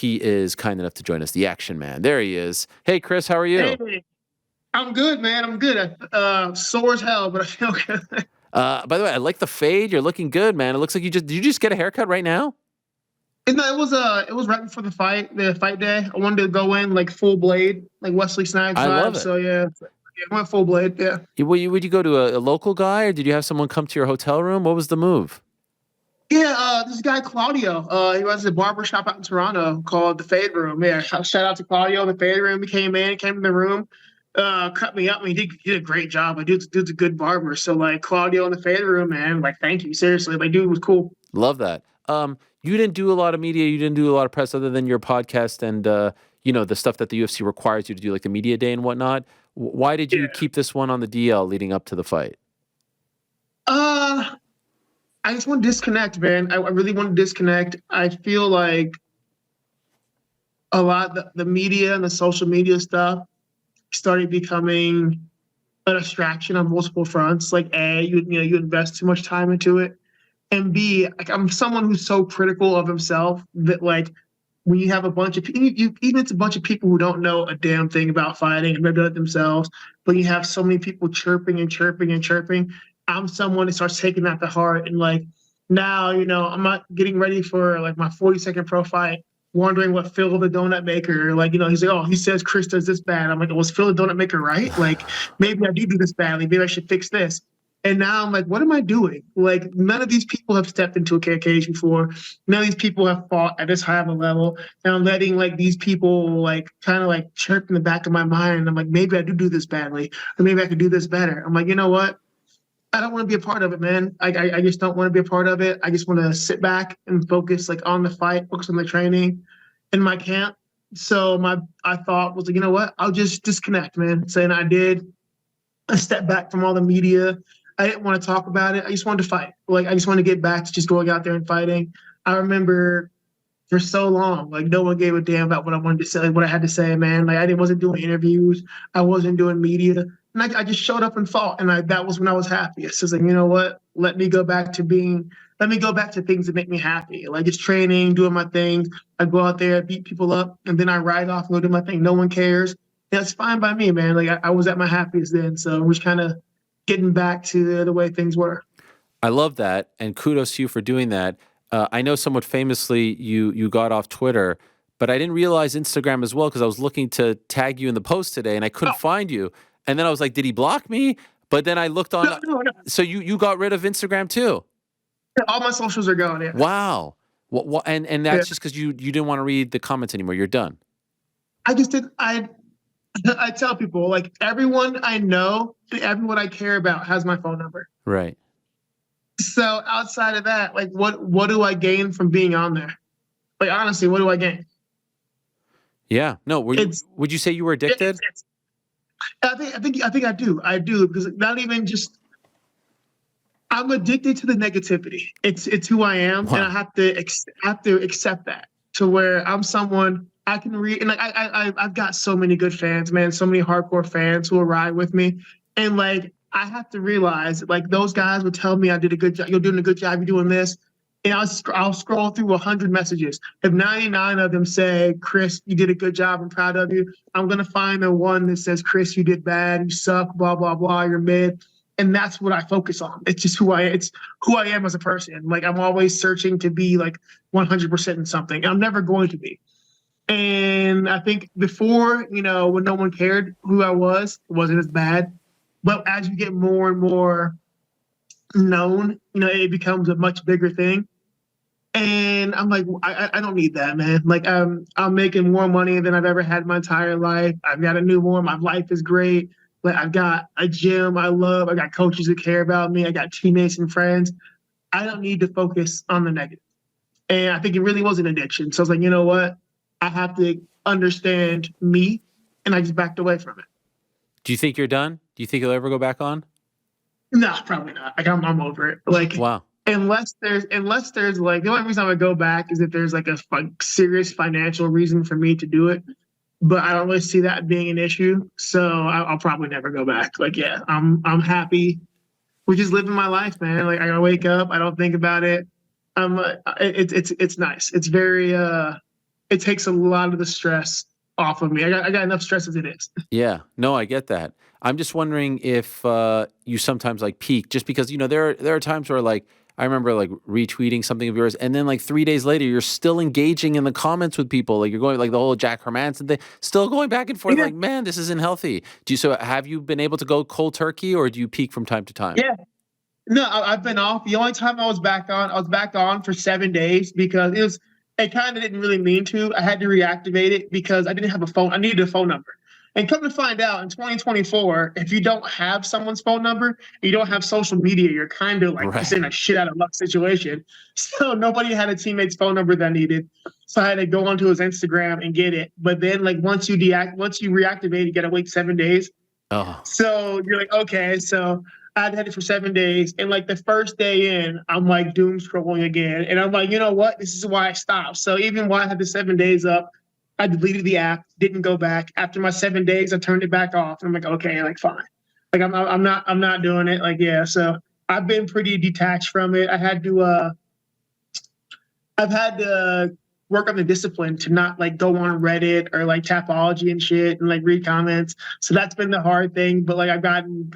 he is kind enough to join us, the Action Man. There he is. Hey, Chris, how are you? Hey, I'm good, man. I'm good. Sore as hell, but I feel good. By the way, I like the fade. You're looking good, man. It looks like did you just get a haircut right now? And no, it was right before the fight day. I wanted to go in like full blade, like Wesley Snipes I love vibe. it. So yeah, I went full blade. Yeah. Would you go to a local guy, or did you have someone come to your hotel room? What was the move? Yeah, this guy Claudio, he runs a barber shop out in Toronto called the Fade Room. Yeah, shout out to Claudio, the Fade Room. He came in the room, cut me up. I mean, he did a great job. Like, dude's a good barber. So like Claudio in the Fade Room, man. Like, thank you, seriously. Like, dude was cool. Love that. You didn't do a lot of media. You didn't do a lot of press other than your podcast and the stuff that the UFC requires you to do, like the media day and whatnot. Why did you Yeah. keep this one on the DL leading up to the fight? Uh, I just want to disconnect, man. I really want to disconnect. I feel like a lot of the media and the social media stuff started becoming a distraction on multiple fronts. Like A, you invest too much time into it, and B, like I'm someone who's so critical of himself that like when you have a bunch of people, even it's a bunch of people who don't know a damn thing about fighting and they've done it themselves, but you have so many people chirping and chirping and chirping. I'm someone that starts taking that to heart and like now, I'm not getting ready for like my 40-second pro fight, wondering what Phil the donut maker, like, he's like, oh, he says Chris does this bad. I'm like, was Phil the donut maker right? Like, maybe I do this badly. Maybe I should fix this. And now I'm like, what am I doing? Like, none of these people have stepped into a cage before. None of these people have fought at this high of a level. And I'm letting like these people like kind of like chirp in the back of my mind. I'm like, maybe I do this badly, or maybe I could do this better. I'm like, you know what? I don't want to be a part of it, man. I just don't want to be a part of it. I just want to sit back and focus like on the fight, focus on the training in my camp. So I thought was like, you know what? I'll just disconnect, man. Saying I did. I stepped back from all the media. I didn't want to talk about it. I just wanted to fight. Like I just want to get back to just going out there and fighting. I remember for so long, like no one gave a damn about what I wanted to say, like, what I had to say, man. Like wasn't doing interviews, I wasn't doing media, and I just showed up and fought, and that was when I was happiest. So it's like, you know what? Let me go back to things that make me happy, like just training, doing my things. I go out there, beat people up, and then I ride off and go do my thing. No one cares. That's fine by me, man. Like I was at my happiest then, so we're just kind of getting back to the way things were. I love that, and kudos to you for doing that. I know somewhat famously you got off Twitter, but I didn't realize Instagram as well because I was looking to tag you in the post today and I couldn't find you. And then I was like, did he block me? But then I looked on. No. So you got rid of Instagram too? All my socials are gone. Yeah. Wow. And Yeah. that's just because you didn't want to read the comments anymore. You're done. I just did. I tell people like everyone I know, everyone I care about has my phone number. Right. So outside of that, like what do I gain from being on there? Like honestly, what do I gain? Yeah. No. It's Would you say you were addicted? I think I do. I do because not even just I'm addicted to the negativity. It's who I am, Wow. and I have to accept that to where I'm someone I can read. And like I've got so many good fans, man. So many hardcore fans who will ride with me, and like I have to realize like those guys would tell me I did a good job. You're doing a good job. You're doing this. And I'll scroll through 100 messages. If 99 of them say, Chris, you did a good job, I'm proud of you, I'm going to find the one that says, Chris, you did bad, you suck, blah, blah, blah, you're mid. And that's what I focus on. It's just it's who I am as a person. Like I'm always searching to be like 100% in something. I'm never going to be. And I think before, when no one cared who I was, it wasn't as bad. But as you get more and more known, it becomes a much bigger thing. And I'm like, I don't need that, man. Like I'm making more money than I've ever had in my entire life. I've got a newborn. My life is great. Like I've got a gym I love. I got coaches that care about me. I got teammates and friends. I don't need to focus on the negative. And I think it really was an addiction. So I was like, you know what? I have to understand me, and I just backed away from it. Do you think you're done? Do you think you'll ever go back on? No, probably not. Like I'm over it. Like Wow. unless there's like the only reason I would go back is if there's like a serious financial reason for me to do it. But I don't really see that being an issue. So I'll probably never go back. Like, yeah, I'm happy with just living my life, man. Like I wake up, I don't think about it. It's nice. It's very it takes a lot of the stress off of me. I got enough stress as it is. Yeah, no, I get that. I'm just wondering if you sometimes like peak, just because there are times where like I remember like retweeting something of yours, and then like 3 days later, you're still engaging in the comments with people. Like you're going like the whole Jack Hermanson thing, still going back and forth. Yeah, Like, man, this isn't healthy. So have you been able to go cold turkey, or do you peak from time to time? yeah. No, I've been off. The only time I was back on for 7 days because it kind of didn't really mean to. I had to reactivate it because I didn't have a phone. I needed a phone number. And come to find out, in 2024, if you don't have someone's phone number, you don't have social media, you're kind of like just Right. in a shit out of luck situation. So nobody had a teammate's phone number that I needed. So I had to go onto his Instagram and get it. But then like once you reactivate, you gotta wait 7 days. Oh, So you're like, okay, so I'd had it for 7 days. And like the first day in, I'm like doom scrolling again. And I'm like, you know what? This is why I stopped. So even while I had the 7 days up, I deleted the app, didn't go back. After my 7 days, I turned it back off. And I'm like, okay, like fine. Like I'm not doing it. Like, yeah. So I've been pretty detached from it. I've had to work on the discipline to not like go on Reddit or like Tapology and shit and like read comments. So that's been the hard thing. But like I've gotten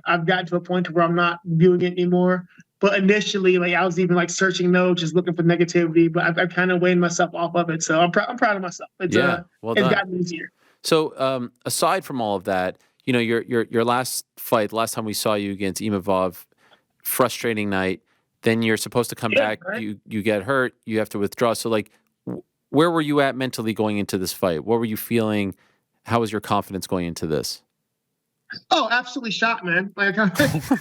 to a point where I'm not viewing it anymore. But initially, like I was even like searching those, just looking for negativity. But I've kind of weaned myself off of it. So I'm proud of myself. yeah, well It's done. gotten easier. So aside from all of that, your last fight, last time we saw you against Imavov, frustrating night. Then you're supposed to come Yeah, back. right. You get hurt. You have to withdraw. So like, where were you at mentally going into this fight? What were you feeling? How was your confidence going into this? Oh, absolutely shot, man. Like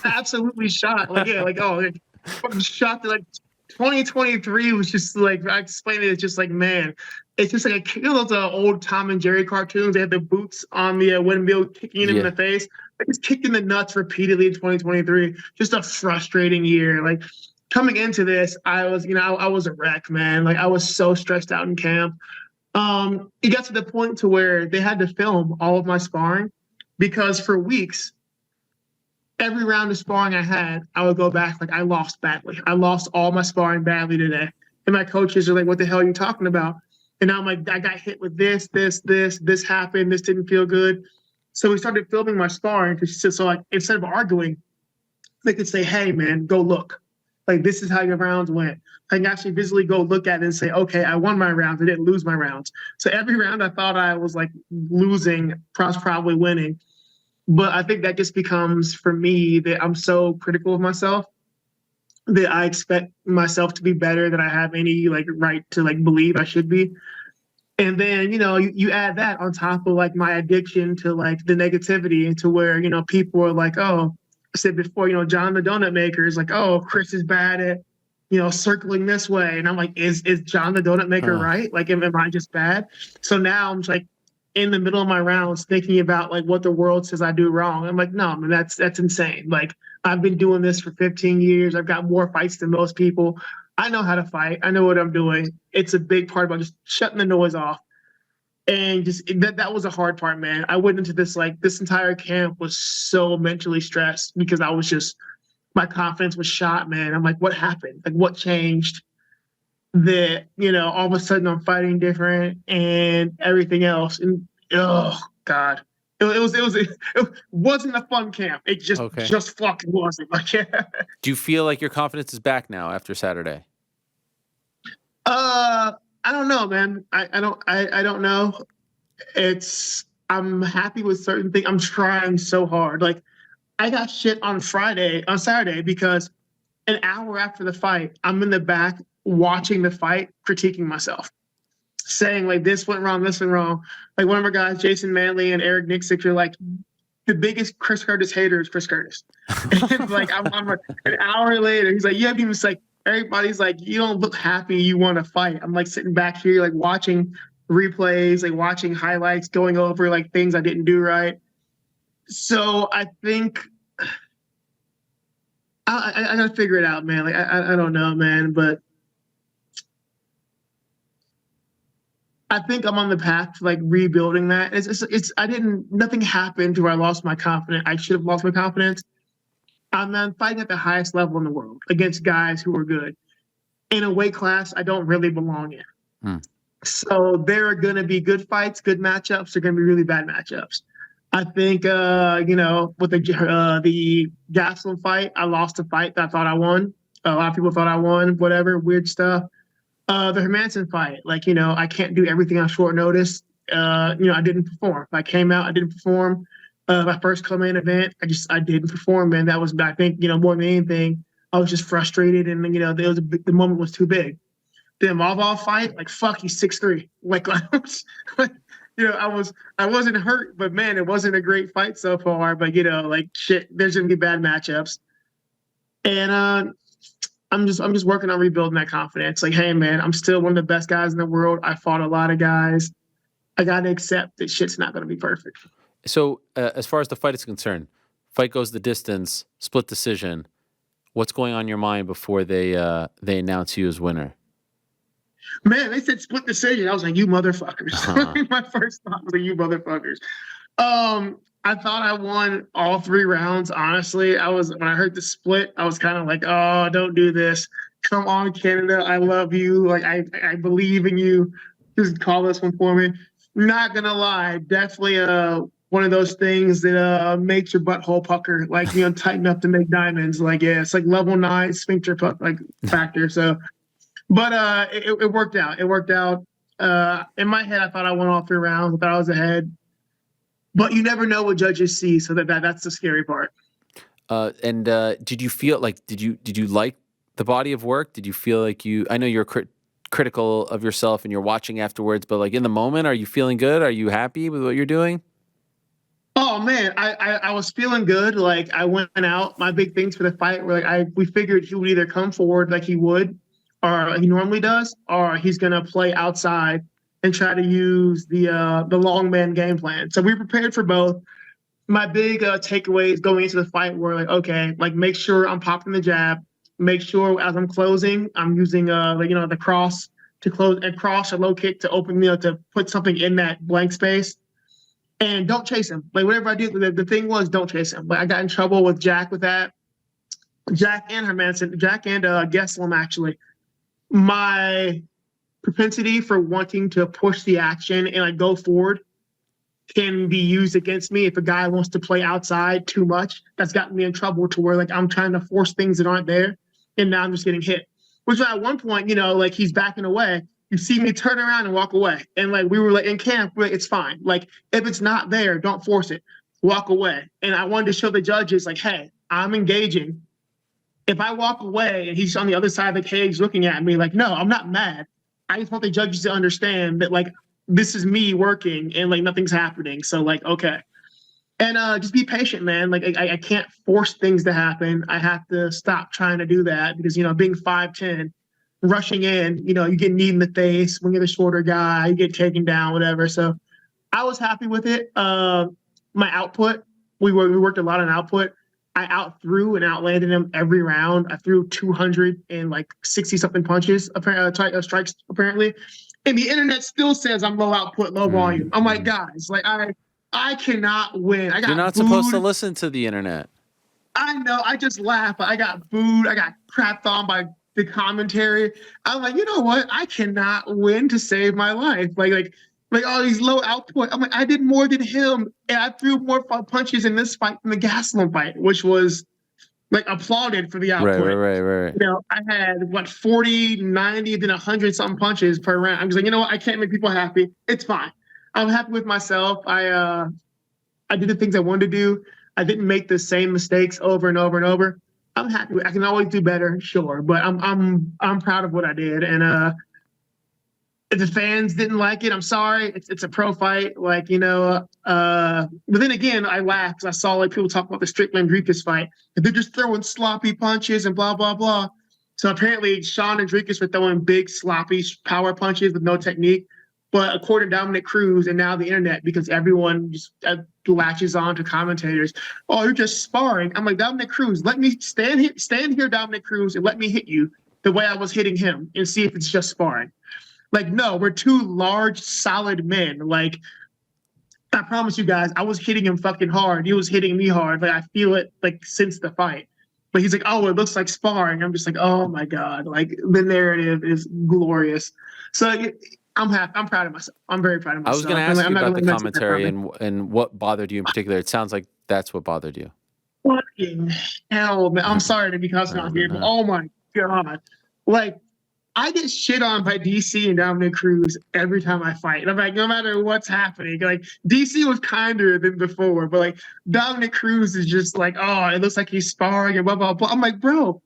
absolutely shot. Like yeah, like oh, like, fucking shot. Like 2023 was just like I explained it. It's just like man, it's just like those old Tom and Jerry cartoons. They had the boots on the windmill kicking him in Yeah. the face. Like it's kicked in the nuts repeatedly in 2023. Just a frustrating year. Like coming into this, I was I was a wreck, man. Like I was so stressed out in camp. It got to the point to where they had to film all of my sparring because for weeks, every round of sparring I had, I would go back like I lost badly. I lost all my sparring badly today. And my coaches are like, what the hell are you talking about? And I'm like, I got hit with this happened, this didn't feel good. So we started filming my sparring so like instead of arguing, they could say, hey man, go look. Like this is how your rounds went. I can actually visually go look at it and say, okay, I won my rounds. I didn't lose my rounds. So every round I thought I was like losing, I was probably winning. But I think that just becomes for me that I'm so critical of myself that I expect myself to be better than I have any like right to like believe I should be. And then, you add that on top of like my addiction to like the negativity to where, people are like, oh, I said before, John the donut maker is like, oh, Chris is bad at, circling this way. And I'm like, is John the donut maker Uh, right? Like, am I just bad? So now I'm just like in the middle of my rounds thinking about like what the world says I do wrong. I'm like, no, man, that's insane. Like I've been doing this for 15 years. I've got more fights than most people. I know how to fight. I know what I'm doing. It's a big part about just shutting the noise off. And just that was a hard part, man. I went into this entire camp was so mentally stressed because I was just my confidence was shot, man. I'm like, what happened? Like what changed that, all of a sudden I'm fighting different and everything else. And oh God. It wasn't a fun camp. It just okay. just fucking wasn't. Like yeah. Do you feel like your confidence is back now after Saturday? I don't know, man. I don't know. I'm happy with certain things. I'm trying so hard. Like I got shit on Saturday because an hour after the fight, I'm in the back watching the fight, critiquing myself, saying like this went wrong, this went wrong. Like one of our guys, Jason Manley and Eric Nixick, are like the biggest Chris Curtis hater is Chris Curtis. And like I'm like, an hour later, he's like, you haven't even like everybody's like, you don't look happy, you want to fight. I'm like sitting back here, like watching replays, like watching highlights, going over like things I didn't do right. So I think I gotta figure it out, man. Like I don't know, man, but I think I'm on the path to like rebuilding that. Nothing happened to where I lost my confidence. I should have lost my confidence. I'm fighting at the highest level in the world against guys who are good in a weight class I don't really belong in. Hmm. So there are going to be good fights, good matchups. There are going to be really bad matchups. I think, with the Gastelum fight, I lost a fight that I thought I won. A lot of people thought I won, whatever, weird stuff. The Hermanson fight, I can't do everything on short notice. I didn't perform. I came out, I didn't perform. My first come-in event, I didn't perform, man. That was, I think, more than anything, I was just frustrated, and the moment was too big. The Imavov fight, like fuck, he's 6'3". I wasn't hurt, but man, it wasn't a great fight so far. But shit, there's gonna be bad matchups, and I'm just working on rebuilding that confidence. Like, hey man, I'm still one of the best guys in the world. I fought a lot of guys. I gotta accept that shit's not gonna be perfect. So as far as the fight is concerned, fight goes the distance, split decision. What's going on in your mind before they announce you as winner? Man, they said split decision. I was like, you motherfuckers. My first thought was like, you motherfuckers. I thought I won all 3 rounds. Honestly, when I heard the split, I was kind of like, oh, don't do this. Come on, Canada. I love you. Like, I believe in you. Just call this one for me. Not gonna lie, definitely one of those things that makes your butthole pucker, like, tighten up to make diamonds. Like, yeah, it's like level 9 sphincter factor. So, but it worked out. It worked out. In my head, I thought I won all 3 rounds. I thought I was ahead. But you never know what judges see, so that's the scary part. And did you feel like did you like the body of work? Did you feel like I know you're critical of yourself and you're watching afterwards, but like in the moment, are you feeling good? Are you happy with what you're doing? Oh man, I was feeling good. Like, I went out. My big things for the fight were like we figured he would either come forward like he would, or he normally does, or he's gonna play outside and try to use the long man game plan. So we prepared for both. My big takeaways going into the fight were like, okay, like make sure I'm popping the jab. Make sure as I'm closing, I'm using the cross to close, and cross or low kick to open, to put something in that blank space. And don't chase him. Like, whatever I do, the thing was, don't chase him. But I got in trouble with Jack with that. Jack and Hermanson, Jack and Gesselm, actually. My propensity for wanting to push the action and like go forward can be used against me if a guy wants to play outside too much. That's gotten me in trouble to where like I'm trying to force things that aren't there, and now I'm just getting hit. Which at one point, like he's backing away. You see me turn around and walk away, and like we were like in camp, like, it's fine. Like, if it's not there, don't force it. Walk away. And I wanted to show the judges like, hey, I'm engaging. If I walk away and he's on the other side of the cage looking at me, like, no, I'm not mad. I just want the judges to understand that like this is me working and like nothing's happening. So like, okay. And just be patient, man. Like, I can't force things to happen. I have to stop trying to do that because, being 5'10", rushing in, you get kneed in the face when you're the shorter guy, you get taken down, whatever. So I was happy with it. My output, we worked a lot on output. I outthrew and outlanded him every round. I threw 260 something punches, strikes apparently. And the internet still says I'm low output, low volume. I'm like, guys, like I cannot win. You're not supposed to listen to the internet. I know. I just laugh. I got booed. I got crapped on by the commentary. I'm like, you know what? I cannot win to save my life. Like all these low output. I'm like, I did more than him, and I threw more punches in this fight than the Gastelum fight, which was like applauded for the output. Right. I had 40, 90, then 100 something punches per round. I'm just like, you know what? I can't make people happy. It's fine. I'm happy with myself. I did the things I wanted to do. I didn't make the same mistakes over and over and over. I'm happy. I can always do better, sure, but I'm proud of what I did. And if the fans didn't like it, I'm sorry. It's a pro fight, but then again, I laughed because I saw like people talk about the Strickland Dricus fight, and they're just throwing sloppy punches and blah blah blah. So apparently, Sean and Dricus were throwing big sloppy power punches with no technique. But according to Dominick Cruz and now the internet, because everyone just latches on to commentators, oh, you're just sparring. I'm like, Dominick Cruz, let me stand here, Dominick Cruz, and let me hit you the way I was hitting him and see if it's just sparring. Like, no, we're 2 large, solid men. Like, I promise you guys, I was hitting him fucking hard. He was hitting me hard. Like, I feel it, like, since the fight. But he's like, oh, it looks like sparring. I'm just like, oh, my God. Like, the narrative is glorious. So I'm happy. I'm proud of myself. I'm very proud of I was myself. going to ask I'm you not about gonna the let that take that commentary from me. and what bothered you in particular. It sounds like that's what bothered you. Fucking hell, man. I'm sorry to be cussing out here, but Uh, oh my god. Like, I get shit on by DC and Dominick Cruz every time I fight. And I'm like, no matter what's happening, like DC was kinder than before, but like Dominick Cruz is just like, oh, it looks like he's sparring and blah blah blah. I'm like, bro,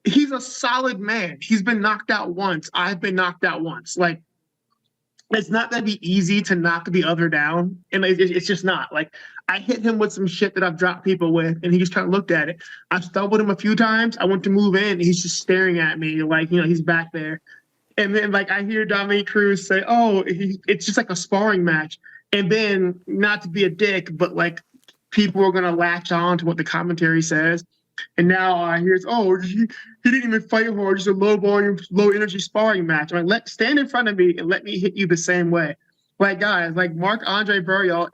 he's a solid man. He's been knocked out once. I've been knocked out once. Like, it's not gonna be easy to knock the other down, and it's just not. Like, I hit him with some shit that I've dropped people with, and he just kind of looked at it. I stumbled him a few times. I went to move in, and he's just staring at me like, he's back there. And then like I hear Dominick Cruz say, "Oh, it's just like a sparring match." And then, not to be a dick, but like people are gonna latch on to what the commentary says. And now I hear it's, oh, he didn't even fight hard, just a low volume, low energy sparring match. I'm like, stand in front of me and let me hit you the same way. Like, guys, like Marc-Andre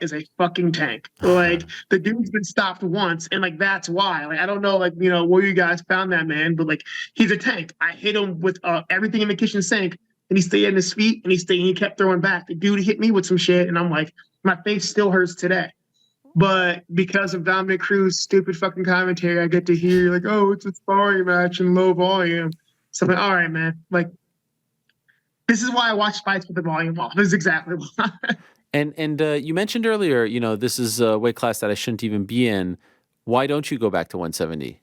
is a fucking tank. Like, the dude's been stopped once, and like that's why. Like, I don't know, like, where you guys found that man, but like he's a tank. I hit him with everything in the kitchen sink, and he stayed on his feet, and he kept throwing back. The dude hit me with some shit, and I'm like, my face still hurts today. But because of Dominick Cruz's stupid fucking commentary, I get to hear like, oh, it's a sparring match and low volume. So I'm like, all right, man. Like, this is why I watch fights with the volume off. This is exactly why. and you mentioned earlier, this is a weight class that I shouldn't even be in. Why don't you go back to 170?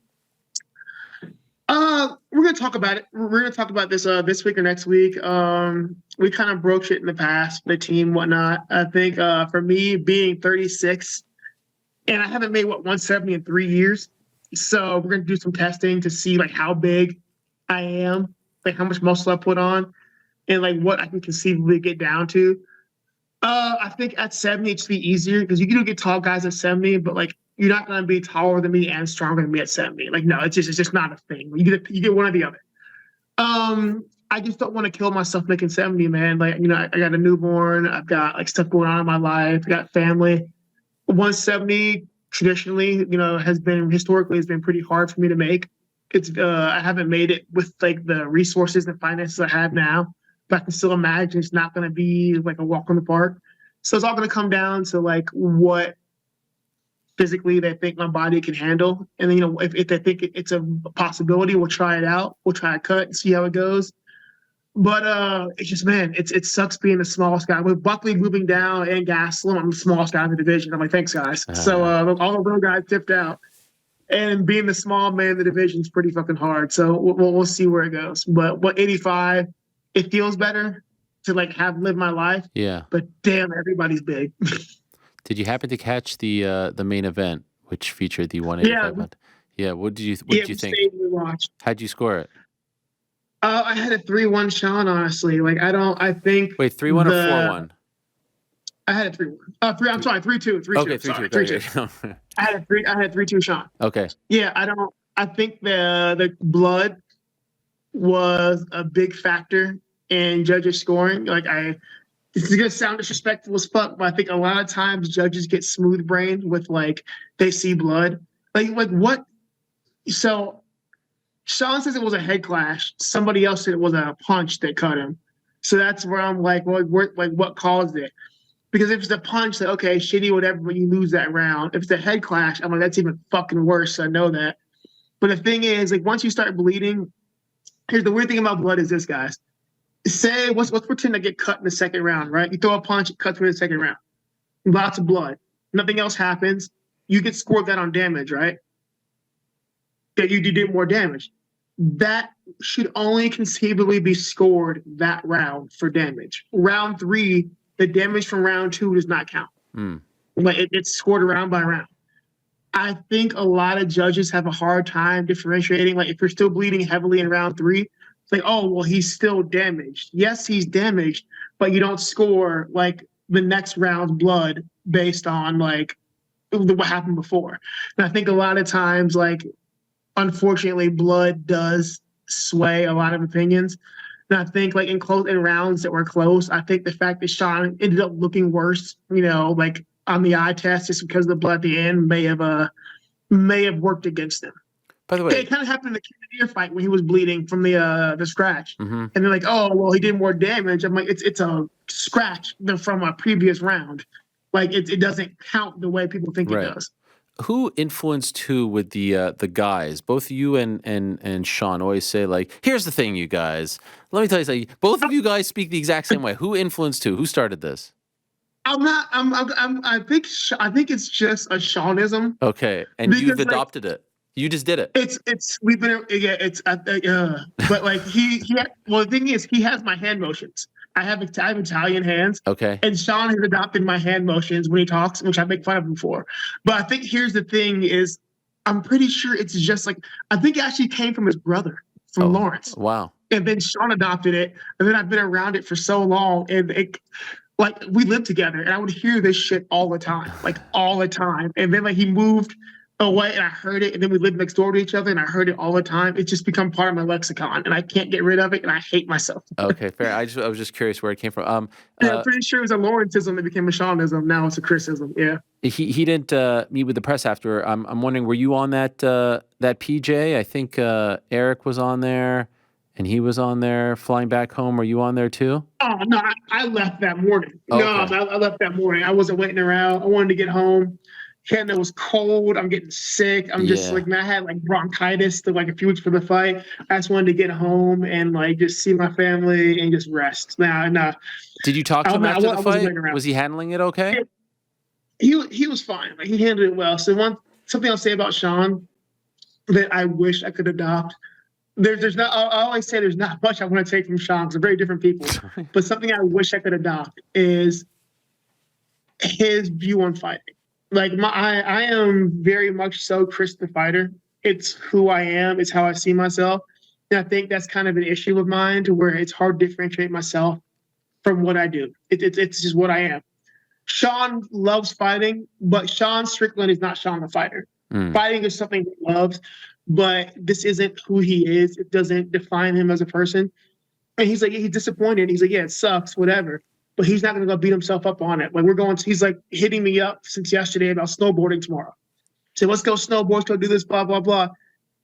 We're gonna talk about it. We're gonna talk about this week or next week. We kind of broke shit in the past, the team, whatnot. I think for me being 36, and I haven't made 170 in 3 years, so we're gonna do some testing to see like how big I am, like how much muscle I put on, and like what I can conceivably get down to. I think at 70 it should be easier because you can get tall guys at 70, but like you're not gonna be taller than me and stronger than me at 70. Like, no, it's just not a thing. You get one or the other. I just don't want to kill myself making 70, man. Like, I got a newborn, I've got like stuff going on in my life, I got family. 170 traditionally, historically has been pretty hard for me to make. I haven't made it with like the resources and finances I have now, but I can still imagine it's not going to be like a walk in the park. So it's all going to come down to like what physically they think my body can handle. And then, if they think it's a possibility, we'll try it out. We'll try a cut and see how it goes. But it's just, man, it sucks being the smallest guy. With Buckley moving down and Gaslam, I'm the smallest guy in the division. I'm like, thanks, guys. So all the little guys tipped out. And being the small man in the division is pretty fucking hard. So we'll see where it goes. But 85, it feels better to like live my life. Yeah. But damn, everybody's big. Did you happen to catch the main event, which featured the 185 pound? Yeah. What did you think? How'd you score it? I had a 3-1 Sean, honestly. Like, I think. Wait, 3-1 or 4-1? I had a 3-1. I'm sorry, 3-2. 3-2. Okay, 3-2. I had 3-2 Sean. Okay. Yeah, I think the blood was a big factor in judges scoring. Like, this is gonna sound disrespectful as fuck, but I think a lot of times judges get smooth brained with like they see blood. Like what? So Sean says it was a head clash. Somebody else said it was a punch that cut him. So that's where I'm like, well, what caused it? Because if it's a punch, like, okay, shitty, whatever, but you lose that round. If it's a head clash, I'm like, that's even fucking worse. So I know that. But the thing is, like, once you start bleeding, here's the weird thing about blood is this, guys. Say, let's pretend to get cut in the second round, right? You throw a punch, it cuts me in the second round. Lots of blood. Nothing else happens. You get scored that on damage, right? That you did more damage. That should only conceivably be scored that round for damage. Round 3, the damage from round 2 does not count. Like it's scored round by round. I think a lot of judges have a hard time differentiating. Like if you're still bleeding heavily in round 3, it's like, oh, well, he's still damaged. Yes, he's damaged, but you don't score like the next round's blood based on like what happened before. And I think a lot of times, like, unfortunately, blood does sway a lot of opinions. And I think like in rounds that were close, I think the fact that Sean ended up looking worse, like on the eye test just because of the blood at the end may have worked against him. By the it way, kind of happened in the Cannonier fight when he was bleeding from the scratch, hmm and they're like, "Oh, well, he did more damage." I'm like, "It's a scratch from a previous round. Like it doesn't count the way people think it right. does." Who influenced who with the guys? Both you and Sean always say like, "Here's the thing, you guys. Let me tell you something. Both of you guys speak the exact same way. Who influenced who? Who started this?" I'm not. I think it's just a Seanism Okay, and you've because like adopted it. You just did it. it's we've been yeah it's but like well the thing is he has my hand motions. I have Italian hands, Okay. and Sean has adopted my hand motions when he talks, which I make fun of him for. But I think here's the thing is I'm pretty sure it's just like I think it actually came from his brother from Oh, Lawrence, wow. and then Sean adopted it, and then I've been around it for so long, and it like we lived together and I would hear this shit all the time, like all the time. And then like he moved away and I heard it, and then we lived next door to each other and I heard it all the time. It's just become part of my lexicon and I can't get rid of it and I hate myself. Okay, fair. I was just curious where it came from. Yeah, I'm pretty sure it was a Lawrenceism that became a Seanism. Now it's a Chrisism. Yeah. He didn't meet with the press after. I'm wondering, were you on that PJ? I think Eric was on there, and he was on there flying back home. Were you on there too? Oh no, I left that morning. Oh, No, okay. I left that morning. I wasn't waiting around. I wanted to get home. Canada was cold. I'm getting sick. I'm just Yeah. like, man, I had like bronchitis like a few weeks for the fight. I just wanted to get home and like just see my family and just rest. Nah, nah. Did you talk to him I after the wasn't fight? waiting around. Was he handling it okay? He was fine. Like he handled it well. So something I'll say about Sean that I wish I could adopt. There's not. I always say there's not much I want to take from Sean. They're very different people. But something I wish I could adopt is his view on fighting. Like I am very much so Chris the fighter. It's who I am. It's how I see myself. And I think that's kind of an issue of mine, to where it's hard to differentiate myself from what I do. It's just what I am. Sean loves fighting, but Sean Strickland is not Sean the fighter. Mm. Fighting is something he loves, but this isn't who he is. It doesn't define him as a person. And he's like, he's disappointed. He's like, yeah, it sucks, whatever. But he's not going to go beat himself up on it. Like he's like hitting me up since yesterday about snowboarding tomorrow. So let's go snowboard, let's go do this, blah, blah, blah.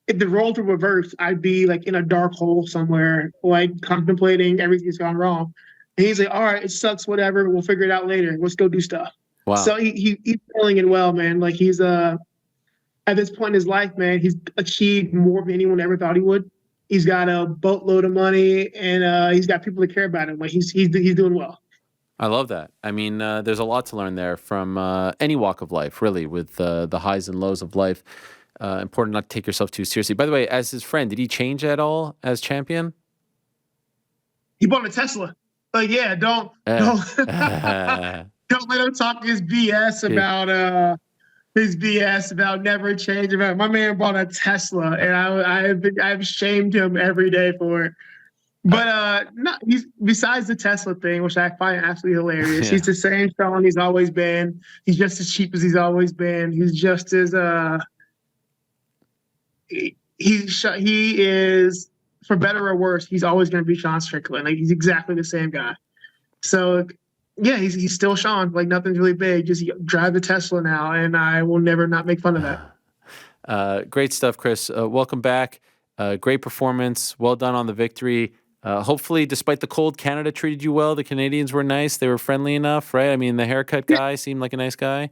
If the roles were reversed, I'd be like in a dark hole somewhere, like contemplating everything's gone wrong. And he's like, all right, it sucks, whatever. We'll figure it out later. Let's go do stuff. Wow. So he's feeling it well, man. Like he's at this point in his life, man, he's achieved more than anyone ever thought he would. He's got a boatload of money, and he's got people that care about him. Like he's doing well. I love that. I mean, there's a lot to learn there from any walk of life, really, with the highs and lows of life. Important not to take yourself too seriously. By the way, as his friend, did he change at all as champion? He bought a Tesla. Like, yeah, don't don't let him talk his BS about never change. About my man bought a Tesla, and I've shamed him every day for it. But he's besides the Tesla thing, which I find absolutely hilarious. Yeah. He's the same Sean he's always been. He's just as cheap as he's always been. He's just as he is, for better or worse, he's always going to be Sean Strickland. Like he's exactly the same guy. So yeah, he's still Sean. Like nothing's really big. Just drive the Tesla now, and I will never not make fun of that. Great stuff, Chris. Welcome back. Great performance. Well done on the victory. Hopefully, despite the cold, Canada treated you well. The Canadians were nice. They were friendly enough, right? I mean, the haircut guy seemed like a nice guy.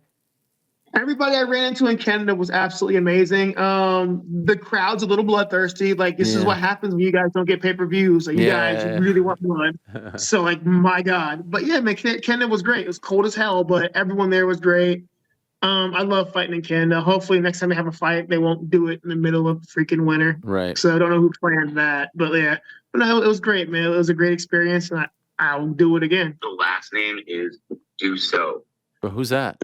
Everybody I ran into in Canada was absolutely amazing. The crowd's a little bloodthirsty. Like this is what happens when you guys don't get pay-per-views. Like you guys really want blood. So like, my God. But yeah, man, Canada was great. It was cold as hell, but everyone there was great. I love fighting in Canada. Hopefully next time they have a fight, they won't do it in the middle of freaking winter. Right. So I don't know who planned that, but yeah. But no, it was great, man. It was a great experience, and I'll do it again. The last name is Dussault. But who's that?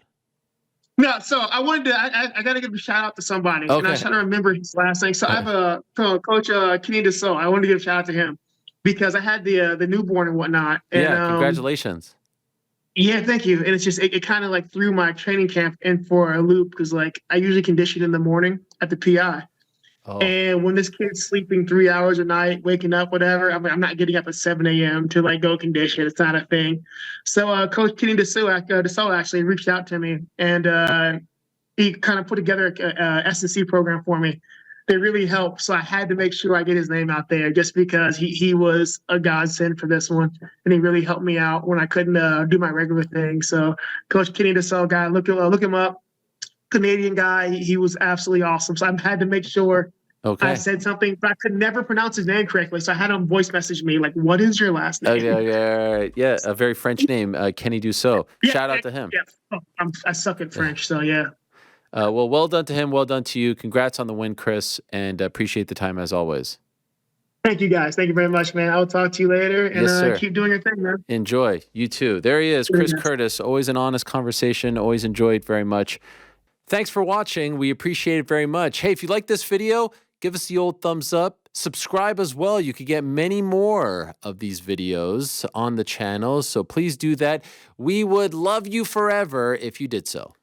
No, so I wanted to. I got to give a shout out to somebody, Okay. and I was trying to remember his last name. So I have Coach Kenny Dussault. I wanted to give a shout out to him because I had the newborn and whatnot. And, congratulations. Yeah, thank you. And it's just it kind of like threw my training camp in for a loop because like I usually condition in the morning at the PI. Oh. And when this kid's sleeping 3 hours a night, waking up, whatever, I'm not getting up at 7 a.m. to like go condition. It's not a thing. So Coach Kenny Dussault actually reached out to me, and he kind of put together a S&C program for me. they really helped. So I had to make sure I get his name out there just because he was a godsend for this one. And he really helped me out when I couldn't do my regular thing. So Coach Kenny DeSalle guy, look him up. Canadian guy. He was absolutely awesome. So I had to make sure I said something, but I could never pronounce his name correctly. So I had him voice message me, like, what is your last name? Okay, yeah, a very French name, Kenny Dussault. Shout out to him. Yeah, I suck at French, so yeah. Well done to him. Well done to you. Congrats on the win, Chris, and appreciate the time as always. Thank you, guys. Thank you very much, man. I'll talk to you later, and Yes, sir. keep doing your thing, man. Enjoy. You too. There he is, Chris Curtis. Always an honest conversation. Always enjoyed very much. Thanks for watching. We appreciate it very much. Hey, if you like this video, give us the old thumbs up. Subscribe as well. You could get many more of these videos on the channel, so please do that. We would love you forever if you did so.